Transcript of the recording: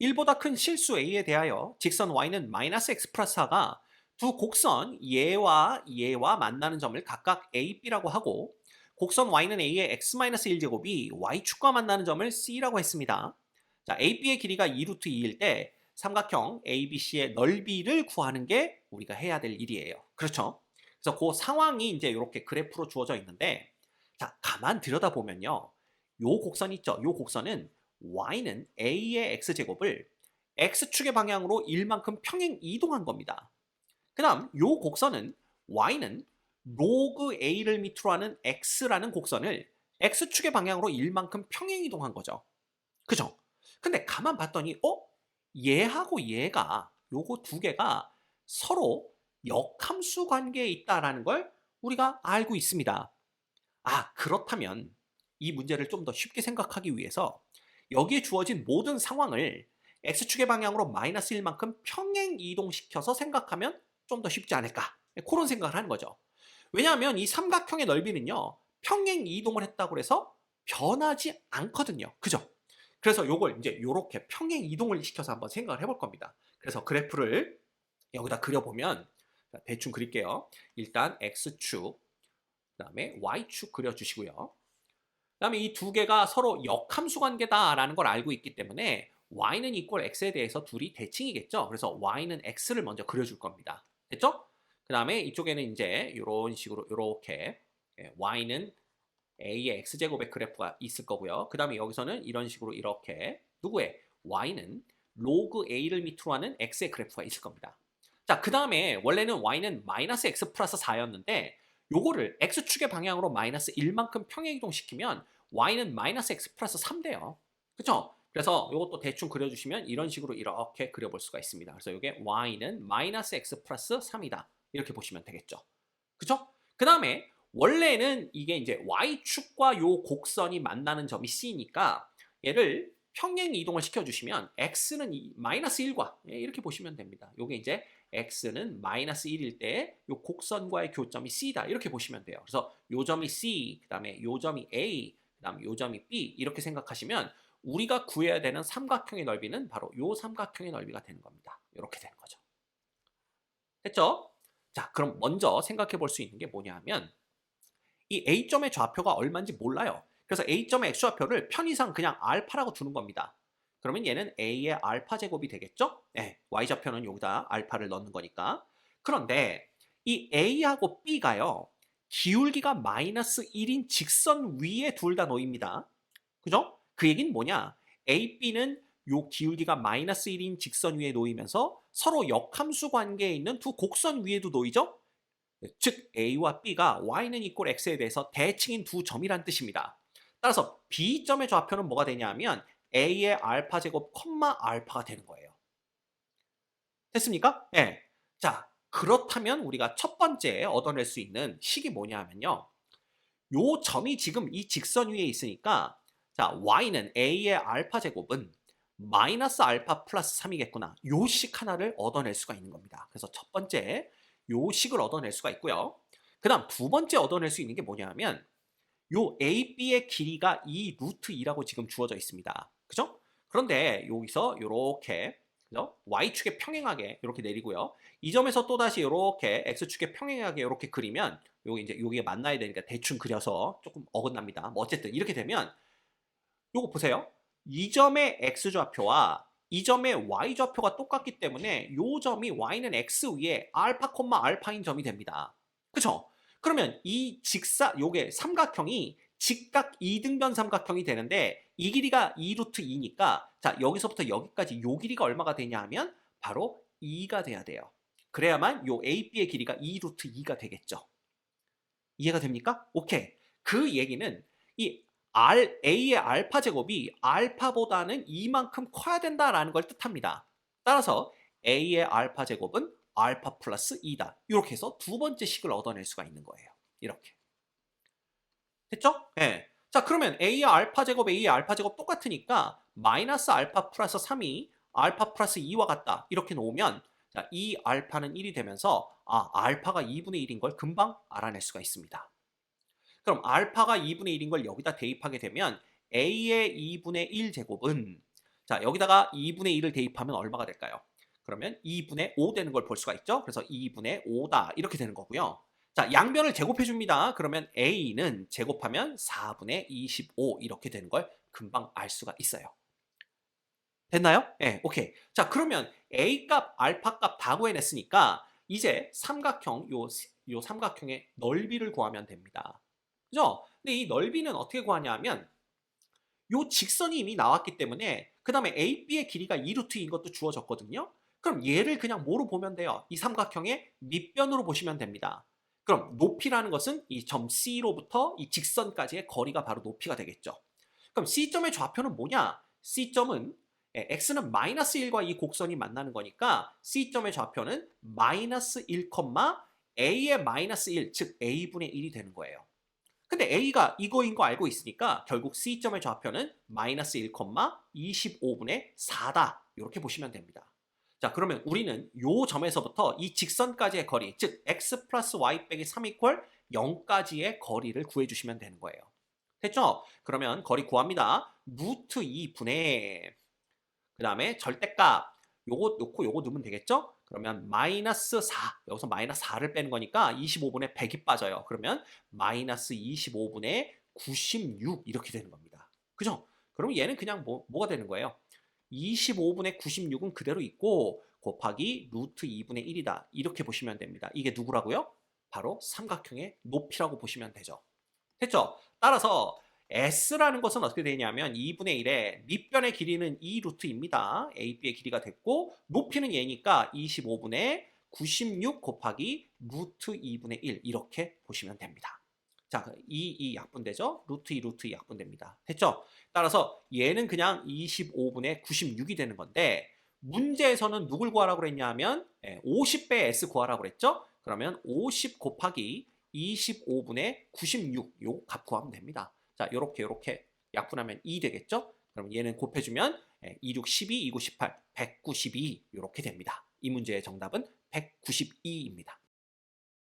1보다 큰 실수 A에 대하여 직선 Y는 마이너스 X 플러스 4가 두 곡선 얘와 만나는 점을 각각 A, B라고 하고 곡선 Y는 A의 X-1제곱이 Y축과 만나는 점을 C라고 했습니다. 자, A, B의 길이가 2루트 2일 때 삼각형 ABC의 넓이를 구하는 게 우리가 해야 될 일이에요. 그렇죠? 그래서 그 상황이 이제 이렇게 그래프로 주어져 있는데 자, 가만 들여다보면요. 요 곡선 있죠? 요 곡선은 y는 a의 x제곱을 x축의 방향으로 1만큼 평행 이동한 겁니다. 그 다음 요 곡선은 y는 로그 a를 밑으로 하는 x라는 곡선을 x축의 방향으로 1만큼 평행 이동한 거죠. 그죠? 근데 가만 봤더니 얘하고 얘가 요거 두 개가 서로 역함수 관계에 있다라는 걸 우리가 알고 있습니다. 그렇다면 이 문제를 좀 더 쉽게 생각하기 위해서 여기에 주어진 모든 상황을 x축의 방향으로 마이너스 1만큼 평행 이동시켜서 생각하면 좀 더 쉽지 않을까? 그런 생각을 하는 거죠. 왜냐하면 이 삼각형의 넓이는요, 평행 이동을 했다고 해서 변하지 않거든요. 그죠? 그래서 요걸 이제 요렇게 평행 이동을 시켜서 한번 생각을 해볼 겁니다. 그래서 그래프를 여기다 그려보면 대충 그릴게요. 일단 x축, 그다음에 y축 그려주시고요. 그다음에 이 두 개가 서로 역함수 관계다라는 걸 알고 있기 때문에 y는 이퀄 x에 대해서 둘이 대칭이겠죠. 그래서 y는 x를 먼저 그려줄 겁니다. 됐죠? 그다음에 이쪽에는 이제 이런 식으로 이렇게 y는 a의 x제곱의 그래프가 있을 거고요. 그다음에 여기서는 이런 식으로 이렇게 누구의 y는 로그 a를 밑으로 하는 x의 그래프가 있을 겁니다. 자, 그다음에 원래는 y는 마이너스 x 플러스 4였는데 요거를 x축의 방향으로 마이너스 1만큼 평행 이동시키면 y는 마이너스 x 플러스 3 돼요. 그쵸? 그래서 이것도 대충 그려주시면 이런 식으로 이렇게 그려볼 수가 있습니다. 그래서 이게 y는 마이너스 x 플러스 3이다. 이렇게 보시면 되겠죠. 그쵸? 그 다음에 원래는 이게 이제 y축과 요 곡선이 만나는 점이 C니까 얘를 평행 이동을 시켜주시면 x는 마이너스 1과 이렇게 보시면 됩니다. 요게 이제 x는 마이너스 1일 때 요 곡선과의 교점이 C다. 이렇게 보시면 돼요. 그래서 요 점이 C, 그 다음에 요 점이 A, 그 다음 요 점이 B 이렇게 생각하시면 우리가 구해야 되는 삼각형의 넓이는 바로 요 삼각형의 넓이가 되는 겁니다. 이렇게 되는 거죠. 됐죠? 자, 그럼 먼저 생각해 볼 수 있는 게 뭐냐 하면 이 A점의 좌표가 얼마인지 몰라요. 그래서 A점의 X좌표를 편의상 그냥 알파라고 두는 겁니다. 그러면 얘는 A의 알파 제곱이 되겠죠? 네, Y좌표는 여기다 알파를 넣는 거니까. 그런데 이 A하고 B가요. 기울기가 마이너스 1인 직선 위에 둘 다 놓입니다. 그죠? 그 얘기는 뭐냐? A, B는 요 기울기가 마이너스 1인 직선 위에 놓이면서 서로 역함수 관계에 있는 두 곡선 위에도 놓이죠? 즉 A와 B가 Y는 이꼴 X에 대해서 대칭인 두 점이란 뜻입니다. 따라서 B점의 좌표는 뭐가 되냐면 A의 알파 제곱 콤마 알파가 되는 거예요. 됐습니까? 네. 자, 그렇다면 우리가 첫 번째 얻어낼 수 있는 식이 뭐냐 하면요. 요 점이 지금 이 직선 위에 있으니까 자, Y는 A의 알파 제곱은 마이너스 알파 플러스 3이겠구나. 요 식 하나를 얻어낼 수가 있는 겁니다. 그래서 첫 번째 요 식을 얻어낼 수가 있고요. 그 다음 두 번째 얻어낼 수 있는 게 뭐냐 하면 요 AB의 길이가 2 루트 2라고 지금 주어져 있습니다. 그죠? 그런데 여기서 요렇게 그죠? Y축에 평행하게 이렇게 내리고요. 이 점에서 또다시 이렇게 X축에 평행하게 이렇게 그리면 요게 이제 여기에 만나야 되니까 대충 그려서 조금 어긋납니다. 뭐 어쨌든 이렇게 되면 요거 보세요. 이 점의 X좌표와 이 점의 Y좌표가 똑같기 때문에 요 점이 Y는 X 위에 알파 콤마 알파인 점이 됩니다. 그쵸? 그러면 이 요게 삼각형이 직각 이등변 삼각형이 되는데 이 길이가 2루트 2니까 자 여기서부터 여기까지 요 길이가 얼마가 되냐 하면 바로 2가 돼야 돼요. 그래야만 요 AB의 길이가 2루트 2가 되겠죠. 이해가 됩니까? 오케이. 그 얘기는 이 A의 알파 제곱이 알파보다는 이만큼 커야 된다라는 걸 뜻합니다. 따라서 A의 알파 제곱은 알파 플러스 2다. 이렇게 해서 두 번째 식을 얻어낼 수가 있는 거예요. 이렇게. 됐죠? 네. 자, 그러면 A의 알파 제곱, A의 알파 제곱 똑같으니까 마이너스 알파 플러스 3이 알파 플러스 2와 같다. 이렇게 놓으면 자, 이 알파는 1이 되면서 알파가 2분의 1인 걸 금방 알아낼 수가 있습니다. 그럼 알파가 2분의 1인 걸 여기다 대입하게 되면 A의 2분의 1 제곱은 자, 여기다가 2분의 1을 대입하면 얼마가 될까요? 그러면 2분의 5 되는 걸 볼 수가 있죠. 그래서 2분의 5다 이렇게 되는 거고요. 자, 양변을 제곱해 줍니다. 그러면 a는 제곱하면 4분의 25 이렇게 되는 걸 금방 알 수가 있어요. 됐나요? 네, 오케이. 자, 그러면 a 값, 알파 값 다 구해냈으니까 이제 삼각형, 요 삼각형의 넓이를 구하면 됩니다. 그죠? 근데 이 넓이는 어떻게 구하냐 하면 요 직선이 이미 나왔기 때문에 그 다음에 AB의 길이가 2루트인 것도 주어졌거든요. 그럼 얘를 그냥 뭐로 보면 돼요? 이 삼각형의 밑변으로 보시면 됩니다. 그럼 높이라는 것은 이 점 C로부터 이 직선까지의 거리가 바로 높이가 되겠죠. 그럼 C점의 좌표는 뭐냐? C점은 X는 마이너스 1과 이 곡선이 만나는 거니까 C점의 좌표는 마이너스 1, A의 마이너스 1, 즉 A분의 1이 되는 거예요. 근데 A가 이거인 거 알고 있으니까 결국 C점의 좌표는 마이너스 1, 25분의 4다. 이렇게 보시면 됩니다. 자, 그러면 우리는 요 점에서부터 이 직선까지의 거리, 즉 x 플러스 y 빼기 3 이퀄 0까지의 거리를 구해주시면 되는 거예요. 됐죠? 그러면 거리 구합니다. 루트 2분의 그 다음에 절대값 요거 놓고 요거 넣으면 되겠죠? 그러면 마이너스 4 여기서 마이너스 4를 빼는 거니까 25분의 100이 빠져요. 그러면 마이너스 25분의 96 이렇게 되는 겁니다. 그죠? 그럼 얘는 그냥 뭐가 되는 거예요? 25분의 96은 그대로 있고 곱하기 루트 2분의 1이다. 이렇게 보시면 됩니다. 이게 누구라고요? 바로 삼각형의 높이라고 보시면 되죠. 됐죠? 따라서 S라는 것은 어떻게 되냐면 2분의 1에 밑변의 길이는 2루트입니다. AB의 길이가 됐고 높이는 얘니까 25분의 96 곱하기 루트 2분의 1 이렇게 보시면 됩니다. 자, 이 약분되죠? 루트 2, 루트 2 약분됩니다. 됐죠? 따라서 얘는 그냥 25분의 96이 되는 건데 문제에서는 누굴 구하라고 그랬냐 하면 50배 S 구하라고 그랬죠? 그러면 50 곱하기 25분의 96 요 값 구하면 됩니다. 자, 요렇게 약분하면 2 되겠죠? 그럼 얘는 곱해주면 2, 6, 12, 2, 9, 18, 192 이렇게 됩니다. 이 문제의 정답은 192입니다.